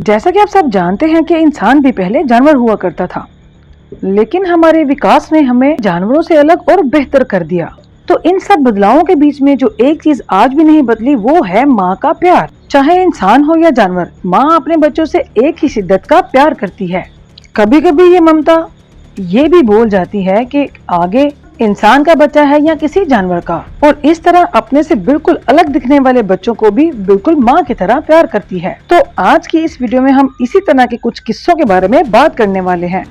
जैसा कि आप सब जानते हैं कि इंसान भी पहले जानवर हुआ करता था, लेकिन हमारे विकास ने हमें जानवरों से अलग और बेहतर कर दिया। तो इन सब बदलावों के बीच में जो एक चीज आज भी नहीं बदली वो है माँ का प्यार। चाहे इंसान हो या जानवर, माँ अपने बच्चों से एक ही शिद्दत का प्यार करती है। कभी कभी ये ममता ये भी बोल जाती है कि आगे इंसान का बच्चा है या किसी जानवर का, और इस तरह अपने से बिल्कुल अलग दिखने वाले बच्चों को भी बिल्कुल माँ की तरह प्यार करती है। तो आज की इस वीडियो में हम इसी तरह के कुछ किस्सों के बारे में बात करने वाले हैं,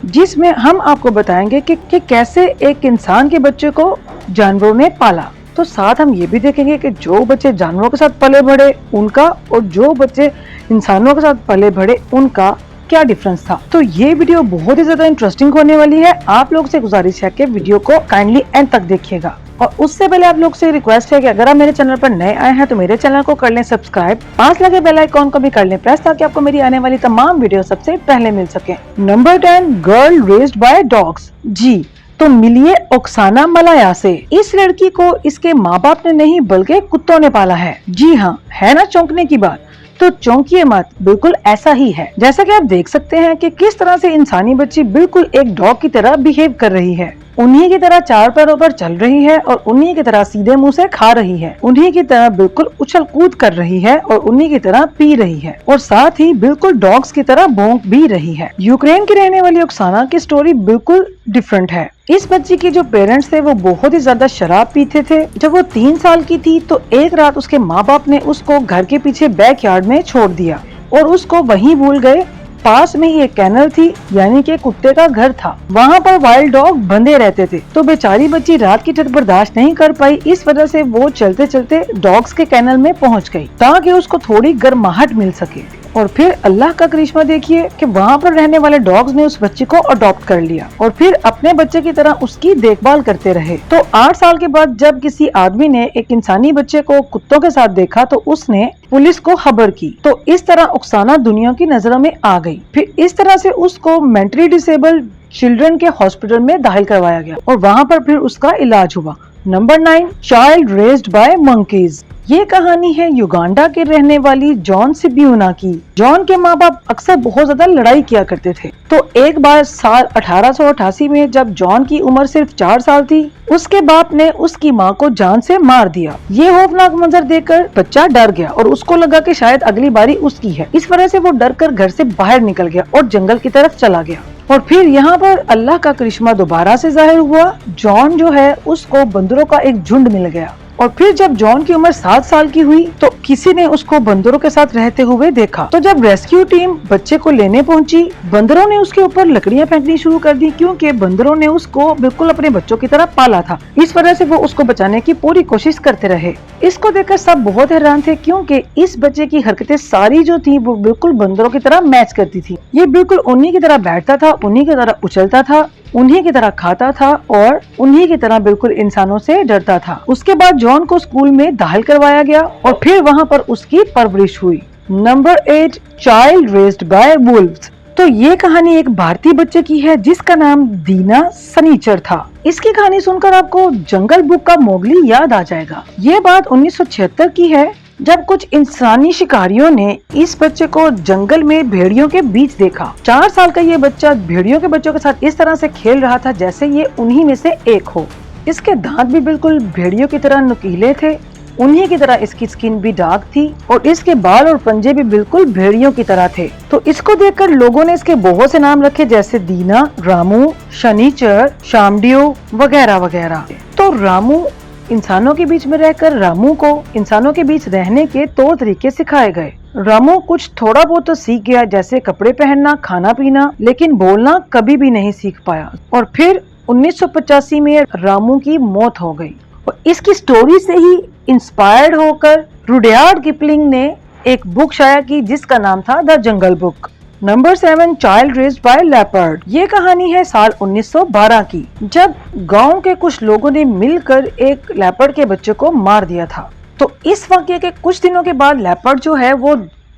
जिसमें हम आपको बताएंगे कि कैसे एक इंसान के बच्चे को जानवरों ने पाला। तो साथ हम ये भी देखेंगे कि जो बच्चे जानवरों के साथ पले बढ़े उनका और जो बच्चे इंसानों के साथ पले बढ़े उनका क्या डिफरेंस था। तो ये वीडियो बहुत ही ज्यादा इंटरेस्टिंग होने वाली है। आप लोग से गुजारिश है कि वीडियो को काइंडली एंड तक देखिएगा, और उससे पहले आप लोग से रिक्वेस्ट है कि अगर आप मेरे चैनल पर नए आए हैं तो मेरे चैनल को कर लें सब्सक्राइब, पास लगे बेल आइकॉन को भी कर लें प्रेस, ताकि आपको मेरी आने वाली तमाम वीडियो सबसे पहले मिल सके। Number 10, girl raised by dogs. जी तो मिलिए ओक्साना मलाया से। इस लड़की को इसके माँ बाप ने नहीं बल्कि कुत्तों ने पाला है। जी हाँ, है ना चौंकने की बात? तो चौंकिए मत, बिल्कुल ऐसा ही है। जैसा कि आप देख सकते हैं कि किस तरह से इंसानी बच्ची बिल्कुल एक डॉग की तरह बिहेव कर रही है। उन्हीं की तरह चार पैरों पर चल रही है और उन्हीं की तरह सीधे मुंह से खा रही है, उन्हीं की तरह बिल्कुल उछल कूद कर रही है और उन्हीं की तरह पी रही है, और साथ ही बिल्कुल डॉग्स की तरह भौंक भी रही है। यूक्रेन की रहने वाली ओक्साना की स्टोरी बिल्कुल डिफरेंट है। इस बच्ची के जो पेरेंट्स थे वो बहुत ही ज्यादा शराब पीते थे। जब वो 3 साल की थी तो एक रात उसके माँ बाप ने उसको घर के पीछे बैकयार्ड में छोड़ दिया और उसको वहीं भूल गए। पास में ही एक कैनल थी, यानी कि कुत्ते का घर था। वहाँ पर वाइल्ड डॉग बंधे रहते थे। तो बेचारी बच्ची रात की ठंड बर्दाश्त नहीं कर पाई, इस वजह से वो चलते चलते डॉग्स के कैनल में पहुँच गई ताकि उसको थोड़ी गर्माहट मिल सके। और फिर अल्लाह का करिश्मा देखिए कि वहाँ पर रहने वाले डॉग्स ने उस बच्ची को अडॉप्ट कर लिया और फिर अपने बच्चे की तरह उसकी देखभाल करते रहे। तो 8 साल के बाद जब किसी आदमी ने एक इंसानी बच्चे को कुत्तों के साथ देखा तो उसने पुलिस को खबर की। तो इस तरह ओक्साना दुनिया की नजरों में आ गई। फिर इस तरह से उसको मेंटली डिसेबल्ड चिल्ड्रन के हॉस्पिटल में दाखिल करवाया गया और वहाँ पर फिर उसका इलाज हुआ। Number 9, child raised bye monkeys. ये कहानी है युगांडा के रहने वाली जॉन सिब्यूना की। जॉन के माँ बाप अक्सर बहुत ज्यादा लड़ाई किया करते थे। तो एक बार साल 1888 में जब जॉन की उम्र सिर्फ 4 साल थी, उसके बाप ने उसकी माँ को जान से मार दिया। ये खौफनाक मंजर देखकर बच्चा डर गया और उसको लगा कि शायद अगली बारी उसकी है। इस वजह से वो डर कर घर से बाहर निकल गया और जंगल की तरफ चला गया। और फिर यहाँ पर अल्लाह का करिश्मा दोबारा से जाहिर हुआ। जॉन जो है उसको बंदरों का एक झुंड मिल गया। और फिर जब जॉन की उम्र 7 साल की हुई तो किसी ने उसको बंदरों के साथ रहते हुए देखा। तो जब रेस्क्यू टीम बच्चे को लेने पहुंची, बंदरों ने उसके ऊपर लकड़ियां फेंकनी शुरू कर दी, क्योंकि बंदरों ने उसको बिल्कुल अपने बच्चों की तरह पाला था। इस वजह से वो उसको बचाने की पूरी कोशिश करते रहे। इसको देखकर सब बहुत हैरान थे, क्योंकि इस बच्चे की हरकतें सारी जो थी वो बिल्कुल बंदरों की तरह मैच करती थी। ये बिल्कुल उन्हीं की तरह बैठता था, उन्हीं की तरह उछलता था, उन्हीं की तरह खाता था और उन्हीं की तरह बिल्कुल इंसानों से डरता था। उसके बाद जॉन को स्कूल में दाखिल करवाया गया और फिर वहाँ पर उसकी परवरिश हुई। Number 8, child raised bye Wolves. तो ये कहानी एक भारतीय बच्चे की है जिसका नाम दीना सनीचर था। इसकी कहानी सुनकर आपको जंगल बुक का मोगली याद आ जाएगा। ये बात 1976 की है, जब कुछ इंसानी शिकारियों ने इस बच्चे को जंगल में भेड़ियों के बीच देखा। 4 साल का ये बच्चा भेड़ियों के बच्चों के साथ इस तरह से खेल रहा था जैसे ये उन्हीं में से एक हो। इसके दांत भी बिल्कुल भेड़ियों की तरह नुकीले थे, उन्हीं की तरह इसकी स्किन भी डार्क थी और इसके बाल और पंजे भी बिल्कुल भेड़ियों की तरह थे। तो इसको देखकर लोगों ने इसके बहुत से नाम रखे, जैसे दीना, रामू, शनिचर, शामडियो वगैरह वगैरह। तो रामू इंसानों के बीच में रहकर रामू को इंसानों के बीच रहने के तौर तरीके सिखाए गए। रामू कुछ थोड़ा बहुत तो सीख गया, जैसे कपड़े पहनना, खाना पीना, लेकिन बोलना कभी भी नहीं सीख पाया। और फिर 1985 में रामू की मौत हो गई और इसकी स्टोरी से ही इंस्पायर्ड होकर रुडयार्ड किपलिंग ने एक बुक शाया की जिसका नाम था the jungle book. Number 7, child raised bye leopard. ये कहानी है साल 1912 की, जब गांव के कुछ लोगों ने मिलकर एक लेपर्ड के बच्चे को मार दिया था। तो इस वाकये के कुछ दिनों के बाद लेपर्ड जो है वो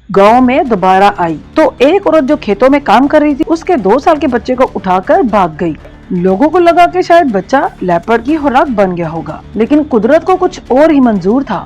गांव में दोबारा आई। तो एक औरत जो खेतों में काम कर रही थी उसके 2 साल के बच्चे को उठाकर भाग गई। लोगों को लगा कि शायद बच्चा लेपर्ड की खुराक बन गया होगा, लेकिन कुदरत को कुछ और ही मंजूर था।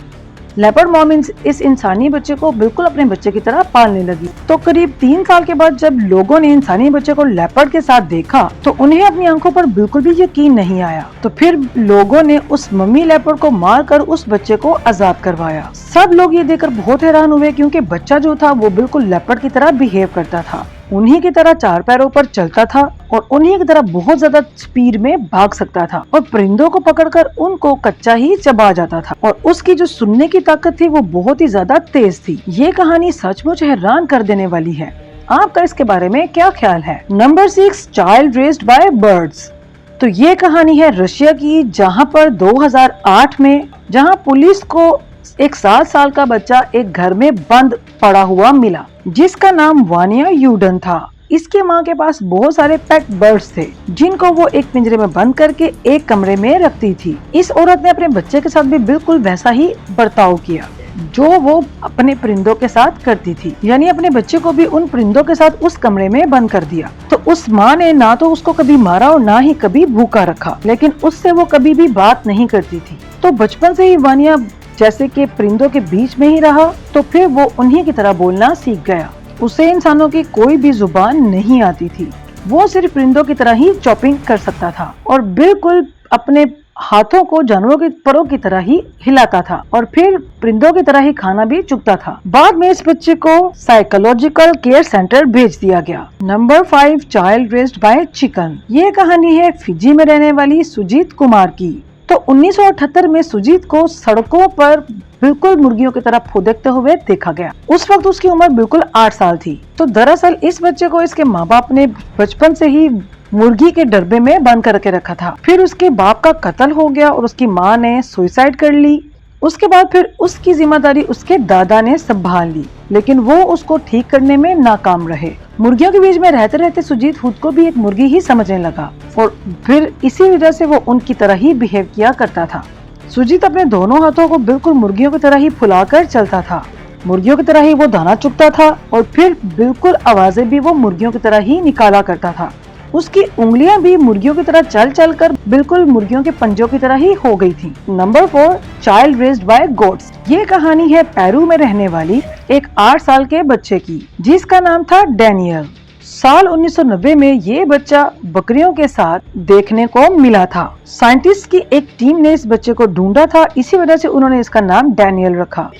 लेपर्ड मॉम इस इंसानी बच्चे को बिल्कुल अपने बच्चे की तरह पालने लगी। तो करीब 3 साल के बाद जब लोगों ने इंसानी बच्चे को लेपर्ड के साथ देखा तो उन्हें अपनी आंखों पर बिल्कुल भी यकीन नहीं आया। तो फिर लोगों ने उस मम्मी लेपर्ड को मारकर उस बच्चे को आजाद करवाया। सब लोग ये देखकर बहुत हैरान हुए क्योंकि बच्चा जो था वो बिल्कुल लेपर्ड की तरह बिहेव करता था, उन्हीं की तरह 4 पैरों पर चलता था और उन्हीं की तरह बहुत ज्यादा स्पीड में भाग सकता था और परिंदों को पकड़कर उनको कच्चा ही चबा जाता था और उसकी जो सुनने की ताकत थी वो बहुत ही ज्यादा तेज थी। ये कहानी सचमुच हैरान कर देने वाली है। आपका इसके बारे में क्या ख्याल है? Number 6, child raised bye birds. तो ये कहानी है रशिया की, जहाँ पर 2008 में जहाँ पुलिस को एक 7 साल का बच्चा एक घर में बंद पड़ा हुआ मिला जिसका नाम वानिया यूडन था। इसके माँ के पास बहुत सारे पेट बर्ड्स थे जिनको वो एक पिंजरे में बंद करके एक कमरे में रखती थी। इस औरत ने अपने बच्चे के साथ भी बिल्कुल वैसा ही बर्ताव किया जो वो अपने परिंदों के साथ करती थी, यानी अपने बच्चे को भी उन परिंदों के साथ उस कमरे में बंद कर दिया। तो उस माँ ने ना तो उसको कभी मारा और ना ही कभी भूखा रखा, लेकिन उससे वो कभी भी बात नहीं करती थी। तो बचपन से ही वानिया जैसे कि परिंदों के बीच में ही रहा तो फिर वो उन्हीं की तरह बोलना सीख गया। उसे इंसानों की कोई भी जुबान नहीं आती थी, वो सिर्फ परिंदों की तरह ही चॉपिंग कर सकता था और बिल्कुल अपने हाथों को जानवरों के परों की तरह ही हिलाता था और फिर परिंदों की तरह ही खाना भी चुगता था। बाद में इस बच्चे को साइकोलॉजिकल केयर सेंटर भेज दिया गया। Number 5, child raised bye chicken. ये कहानी है फिजी में रहने वाली सुजीत कुमार की। तो 1978 में सुजीत को सड़कों पर बिल्कुल मुर्गियों की तरह फुदकते हुए देखा गया। उस वक्त उसकी उम्र बिल्कुल 8 साल थी। तो दरअसल इस बच्चे को इसके माँ बाप ने बचपन से ही मुर्गी के डब्बे में बंद करके रखा था। फिर उसके बाप का कत्ल हो गया और उसकी माँ ने सुसाइड कर ली। उसके बाद फिर उसकी जिम्मेदारी उसके दादा ने संभाल ली, लेकिन वो उसको ठीक करने में नाकाम रहे। मुर्गियों के बीच में रहते रहते सुजीत खुद को भी एक मुर्गी ही समझने लगा और फिर इसी वजह से वो उनकी तरह ही बिहेव किया करता था। सुजीत अपने दोनों हाथों को बिल्कुल मुर्गियों की तरह ही फुलाकर चलता था, मुर्गियों की तरह ही वो दाना चुगता था और फिर बिल्कुल आवाजें भी वो मुर्गियों की तरह ही निकाला करता था। उसकी उंगलियां भी मुर्गियों की तरह चल चल कर बिल्कुल मुर्गियों के पंजों की तरह ही हो गई थी। Number 4, child raised bye goats. ये कहानी है पेरू में रहने वाली एक 8 साल के बच्चे की जिसका नाम था डैनियल। साल 1990 में ये बच्चा बकरियों के साथ देखने को मिला था। साइंटिस्ट की एक टीम ने इस बच्चे को ढूंढा था, इसी वजह से उन्होंने इसका नाम डैनियल रखा।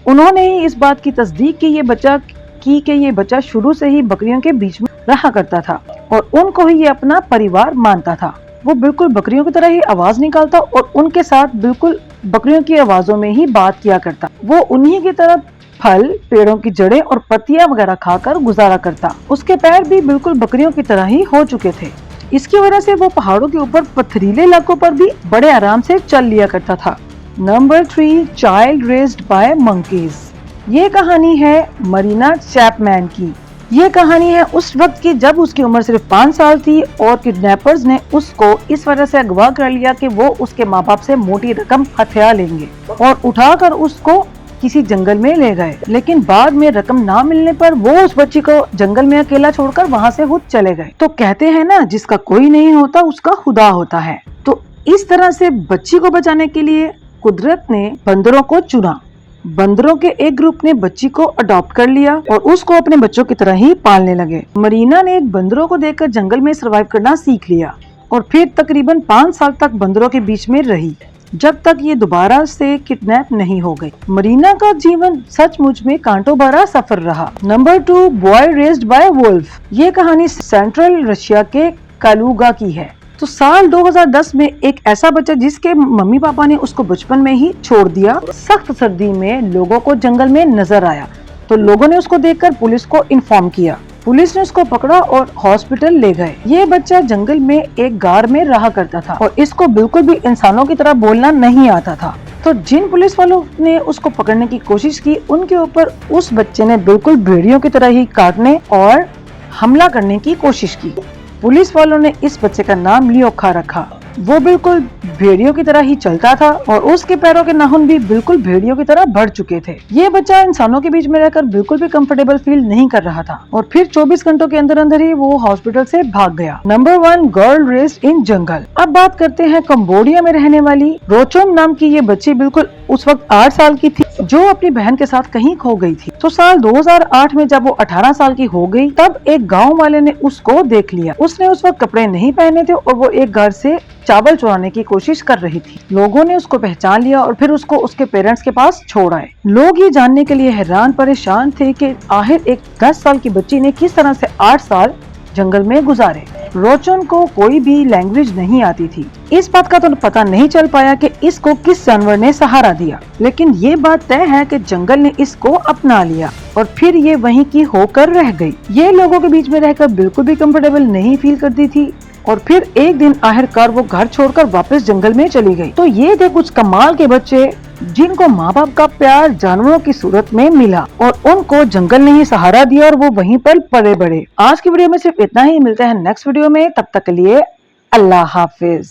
उन्होंने ही इस बात की तस्दीक की ये बच्चा शुरू से ही बकरियों के बीच में रहा करता था और उनको ही ये अपना परिवार मानता था। वो बिल्कुल बकरियों की तरह ही आवाज निकालता और उनके साथ बिल्कुल बकरियों की आवाजों में ही बात किया करता। वो उन्हीं की तरह फल, पेड़ों की जड़ें और पत्तियां वगैरह खाकर गुजारा करता। उसके पैर भी बिल्कुल बकरियों की तरह ही हो चुके थे। इसकी वजह से वो पहाड़ों के ऊपर पथरीले इलाकों पर भी बड़े आराम से चल लिया करता था। Number 3, child raised bye monkeys. ये कहानी है मरीना चैपमैन की। ये कहानी है उस वक्त की जब उसकी उम्र सिर्फ 5 साल थी और किडनैपर्स ने उसको इस वजह से अगवा कर लिया कि वो उसके माँ बाप से मोटी रकम हथिया लेंगे और उठाकर उसको किसी जंगल में ले गए। लेकिन बाद में रकम ना मिलने पर वो उस बच्ची को जंगल में अकेला छोड़कर वहाँ से खुद चले गए। तो कहते हैं ना, जिसका कोई नहीं होता उसका खुदा होता है। तो इस तरह से बच्ची को बचाने के लिए कुदरत ने बंदरों को चुना। बंदरों के एक ग्रुप ने बच्ची को अडॉप्ट कर लिया और उसको अपने बच्चों की तरह ही पालने लगे। मरीना ने बंदरों को देखकर जंगल में सर्वाइव करना सीख लिया और फिर तकरीबन 5 साल तक बंदरों के बीच में रही, जब तक ये दोबारा से किडनैप नहीं हो गई। मरीना का जीवन सचमुच में कांटों भरा सफर रहा। Number 2, boy raised by wolf. ये कहानी सेंट्रल रशिया के कालुगा की है। तो साल 2010 में एक ऐसा बच्चा जिसके मम्मी पापा ने उसको बचपन में ही छोड़ दिया, सख्त सर्दी में लोगों को जंगल में नजर आया तो लोगों ने उसको देखकर पुलिस को इन्फॉर्म किया। पुलिस ने उसको पकड़ा और हॉस्पिटल ले गए। ये बच्चा जंगल में एक गार में रहा करता था और इसको बिल्कुल भी इंसानों की तरह बोलना नहीं आता था। तो जिन पुलिस वालों ने उसको पकड़ने की कोशिश की, उनके ऊपर उस बच्चे ने बिल्कुल भेड़ियों की तरह ही काटने और हमला करने की कोशिश की। पुलिस वालों ने इस बच्चे का नाम लियोखा रखा। वो बिल्कुल भेड़ियों की तरह ही चलता था और उसके पैरों के नाखून भी बिल्कुल भेड़ियों की तरह बढ़ चुके थे। ये बच्चा इंसानों के बीच में रहकर बिल्कुल भी कंफर्टेबल फील नहीं कर रहा था और फिर 24 घंटों के अंदर अंदर ही वो हॉस्पिटल से भाग गया। नंबर 1 गर्ल रेस्ड इन जंगल। अब बात करते हैं कंबोडिया में रहने वाली रोचोम नाम की ये बच्ची बिल्कुल उस वक्त 8 साल की थी, जो अपनी बहन के साथ कहीं खो गई थी। तो साल 2008 में जब वो 18 साल की हो गई, तब एक गांव वाले ने उसको देख लिया। उसने उस वक्त कपड़े नहीं पहने थे और वो एक घर से चावल चुराने की कोशिश कर रही थी। लोगों ने उसको पहचान लिया और फिर उसको उसके पेरेंट्स के पास छोड़ आए। लोग ये जानने के लिए हैरान परेशान थे कि आखिर एक 10 साल की बच्ची ने किस तरह से 8 साल जंगल में गुजारे। रोचन को कोई भी लैंग्वेज नहीं आती थी। इस बात का तो पता नहीं चल पाया कि इसको किस जानवर ने सहारा दिया, लेकिन ये बात तय है कि जंगल ने इसको अपना लिया और फिर ये वहीं की होकर रह गई। ये लोगों के बीच में रहकर बिल्कुल भी कंफर्टेबल नहीं फील करती थी और फिर एक दिन आखिरकार वो घर छोड़कर वापस जंगल में चली गई। तो ये थे कुछ कमाल के बच्चे जिनको माँ बाप का प्यार जानवरों की सूरत में मिला और उनको जंगल ने ही सहारा दिया और वो वहीं पर पले बढ़े। आज की वीडियो में सिर्फ इतना ही, मिलते हैं नेक्स्ट वीडियो में, तब तक के लिए अल्लाह हाफिज।